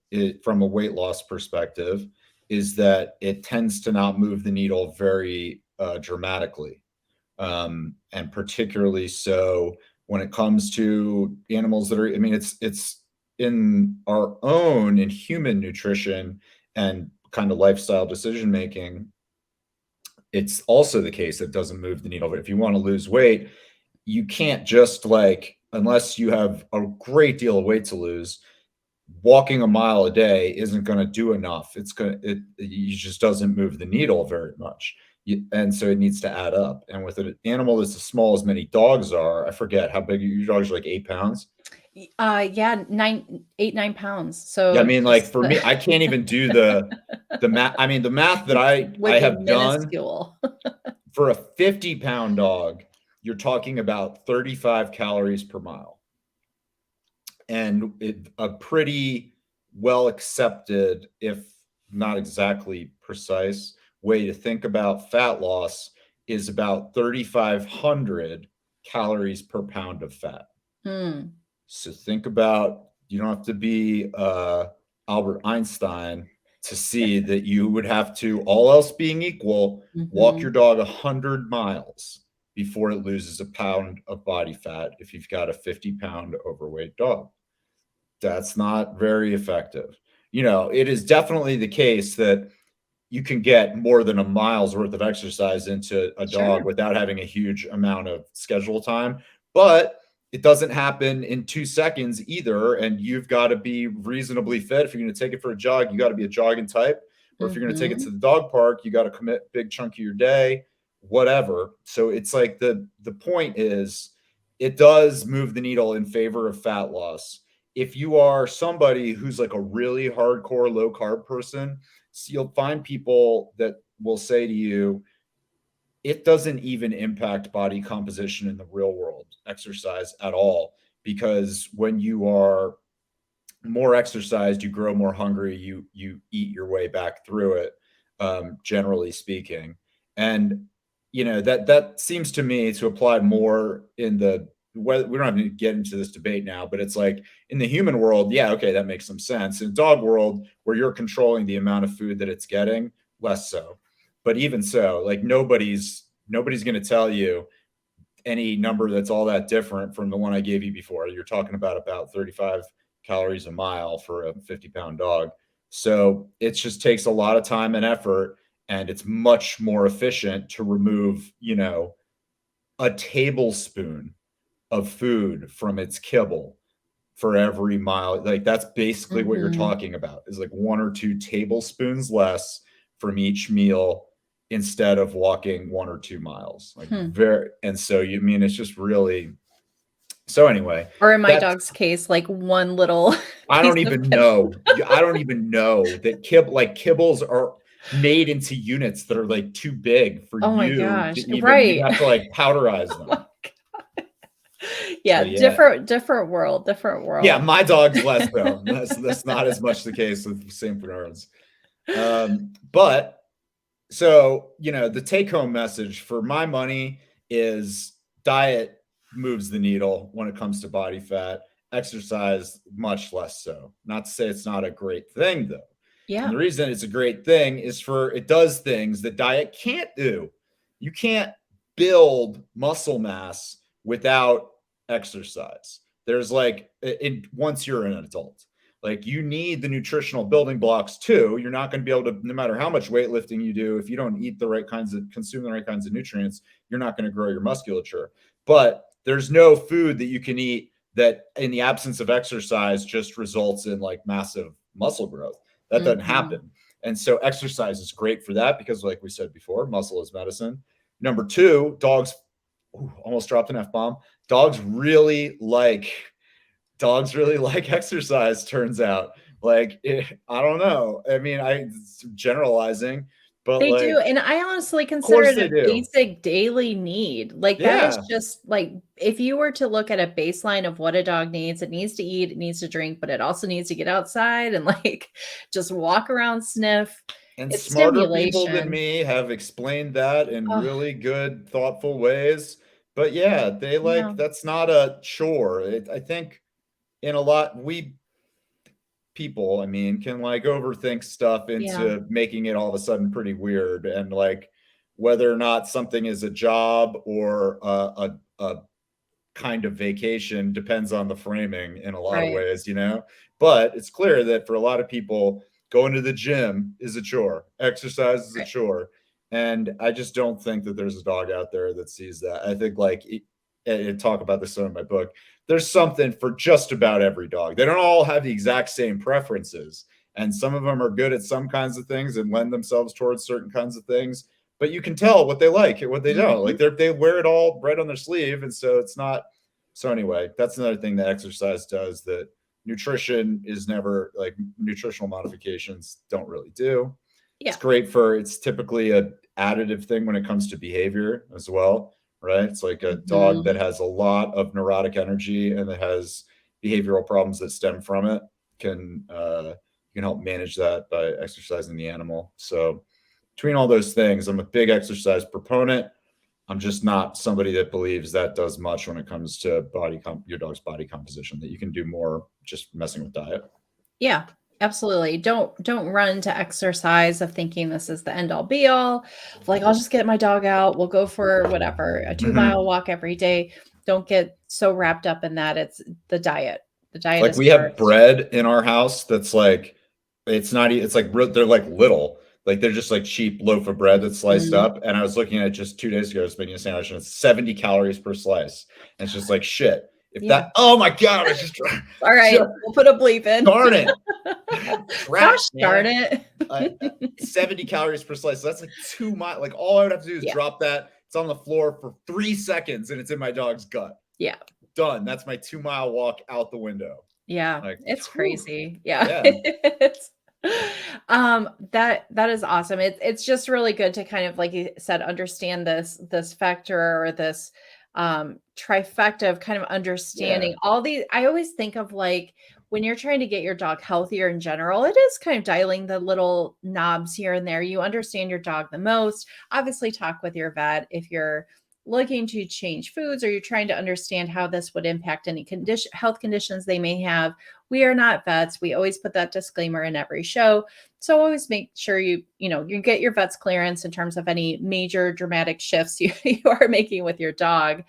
from a weight loss perspective is that it tends to not move the needle very dramatically, and particularly so when it comes to animals that are, I mean, it's in our own in human nutrition and kind of lifestyle decision making, it's also the case that it doesn't move the needle. But if you want to lose weight, you can't just like, unless you have a great deal of weight to lose, walking a mile a day isn't going to do enough. It just doesn't move the needle very much. And so it needs to add up. And with an animal that's as small as many dogs are, I forget how big your dogs are, like 8 pounds. Yeah, 9 8 9 pounds. Yeah, I So mean, like just for me, I can't even do the math. I mean, the math that it's I would be have done minuscule. for a 50-pound dog, you're talking about 35 calories per mile. And a pretty well accepted, if not exactly precise, way to think about fat loss is about 3,500 calories per pound of fat. Hmm. So think about, you don't have to be Albert Einstein to see that you would have to, all else being equal, walk your Mhm. dog 100 miles before it loses a pound of body fat if you've got a 50-pound overweight dog. That's not very effective. It is definitely the case that you can get more than a mile's worth of exercise into a dog Sure. without having a huge amount of schedule time. But it doesn't happen in 2 seconds either. And you've got to be reasonably fit. If you're going to take it for a jog, you got to be a jogging type. Or if you're going to take it to Mhm. the dog park, you got to commit a big chunk of your day, whatever. So it's like the point is it does move the needle in favor of fat loss. If you are somebody who's like a really hardcore low carb person, so you'll find people that will say to you, it doesn't even impact body composition in the real world, exercise at all. Because when you are more exercised, you grow more hungry, you eat your way back through it, generally speaking. And that seems to me to apply more in the, we don't have to get into this debate now, but it's like in the human world, yeah, okay, that makes some sense. In dog world, where you're controlling the amount of food that it's getting, less so. But even so, like nobody's going to tell you any number that's all that different from the one I gave you before. You're talking about 35 calories a mile for a 50-pound dog. So it just takes a lot of time and effort, and it's much more efficient to remove, a tablespoon of food from its kibble for every mile. Like that's basically what you're Mhm. talking about, is like 1 or 2 tablespoons less from each meal instead of walking 1 or 2 miles. Like Hmm. very, and so you mean it's just really, so anyway, Or in my that's, dog's case, like one little I piece don't of even kibble. know. I don't even know that kibbles are made into units that are like too big for Oh my you to gosh. even, you'd Right. have to like powderize Oh them. my god. So Yeah, yeah. different world, different Yeah, world. my dog's less so. That's not as much the case with St. Bernards. But so, the take home message for my money is diet moves the needle when it comes to body fat, exercise, much less so. Not to say it's not a great thing, though. And Yeah. the reason it's a great thing is it does things that diet can't do. You can't build muscle mass without exercise. There's like, once you're an adult, like you need the nutritional building blocks too. You're not going to be able to, no matter how much weightlifting you do, if you don't consume the right kinds of nutrients, you're not going to grow your musculature. But there's no food that you can eat that in the absence of exercise just results in like massive muscle growth. That doesn't Mhm. happen. And so exercise is great for that because, like we said before, muscle is medicine. Number two, dogs, almost dropped an F-bomb. Dogs really like exercise, turns out. Like, I don't know. I mean, it's generalizing, but They like, do, and I honestly of consider course it they a do. basic daily need. Like, that is Yeah. just like, if you were to look at a baseline of what a dog needs, it needs to eat, it needs to drink, but it also needs to get outside and, like, just walk around, sniff. And It's smarter people than stimulation. me have explained that in Oh, really good, thoughtful ways. But yeah, yeah, that's not a chore. I think in a lot, we people, I mean, can like overthink stuff yeah, into making it all of a sudden pretty weird. And like whether or not something is a job or a kind of vacation depends on the framing in a lot of right, ways. But it's clear that for a lot of people, going to the gym is a chore, exercise is a right. chore. And I just don't think that there's a dog out there that sees that. I think like and talk about this in my book, there's something for just about every dog. They don't all have the exact same preferences. And some of them are good at some kinds of things and lend themselves towards certain kinds of things. but you can tell what they like and what they don't. Like Mhm. they wear it all right on their sleeve, and so it's not. So anyway, that's another thing that exercise does that nutrition is never like nutritional modifications don't really do. It's Yeah. great for it's typically a additive thing when it comes to behavior as well, right? It's like a dog that Mhm. has a lot of neurotic energy and that has behavioral problems that stem from it can you can help manage that by exercising the animal. So between all those things, I'm a big exercise proponent. I'm just not somebody that believes that does much when it comes to your dog's body composition. That you can do more just messing with diet. Yeah, absolutely. Don't run to exercise of thinking this is the end all be all. Like, I'll just get my dog out. We'll go for whatever, a 2-mile Mm-hmm. walk every day. Don't get so wrapped up in that. It's the diet. The diet Like is we have first. bread in our house that's like it's not it's like they're like little like they're just like cheap loaf of bread that's sliced Mhm. up, and I was looking at it just 2 days ago. I was making a sandwich and it's 70 calories per slice, and it's just like shit if Yeah. that oh my god I just All right. We'll put a bleep in. darn it, crap Gosh darn man, it. 70 calories per slice, so that's like 2 miles. Like all I would have to do is Yeah. drop that, it's on the floor for 3 seconds and it's in my dog's gut. Yeah. Done. That's my 2 mile walk out the window. Yeah, Like it's whew. crazy. Yeah. Yeah. It's that is awesome. It's just really good to kind of, like you said, understand this factor or this trifecta of kind of Yeah. understanding all the I always think of like when you're trying to get your dog healthier in general, it is kind of dialing the little knobs here and there. You understand your dog the most. Obviously, talk with your vet if you're looking to change foods or you're trying to understand how this would impact any health conditions they may have. We are not vets. We always put that disclaimer in every show. So always make sure you get your vet's clearance in terms of any major dramatic shifts you are making with your dog.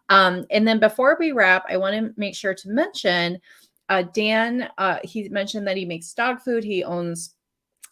And then before we wrap, I want to make sure to mention Dan, he mentioned that he makes dog food. He owns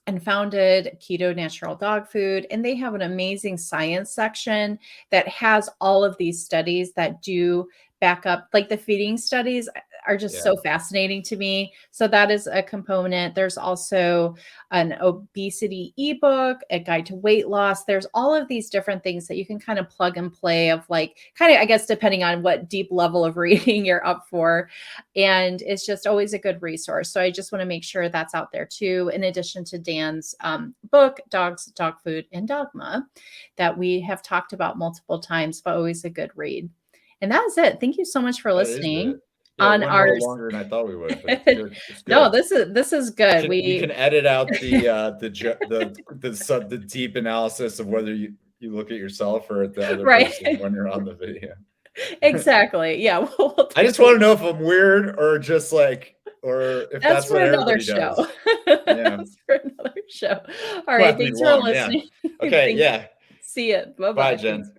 and founded Keto Natural Dog Food. And they have an amazing science section that has all of these studies that do back up, like the feeding studies are just Yeah. so fascinating to me. So that is a component. There's also an obesity ebook, a guide to weight loss. There's all of these different things that you can kind of plug and play of like, kind of, I guess, depending on what deep level of reading you're up for. And it's just always a good resource. So I just want to make sure that's out there too, in addition to Dan's book, Dogs, Dog Food, and Dogma, that we have talked about multiple times, but always a good read. And that is it. Thank you so much for That is listening it. Yeah, we on went a little ours. longer than I thought we would, but it's good. It's No, good. this is good. We We can edit out the deep analysis of whether you look at yourself or at the other right. person when you're on the video. Exactly. Yeah, we'll I take just want to know if I'm weird or just like or if that's that's for what another everybody show. does. Yeah. That's for another show. All We'll right, have to be thanks for wrong. Yeah. listening. Okay. Thank Yeah. See you. Bye, Bye-bye. Jen.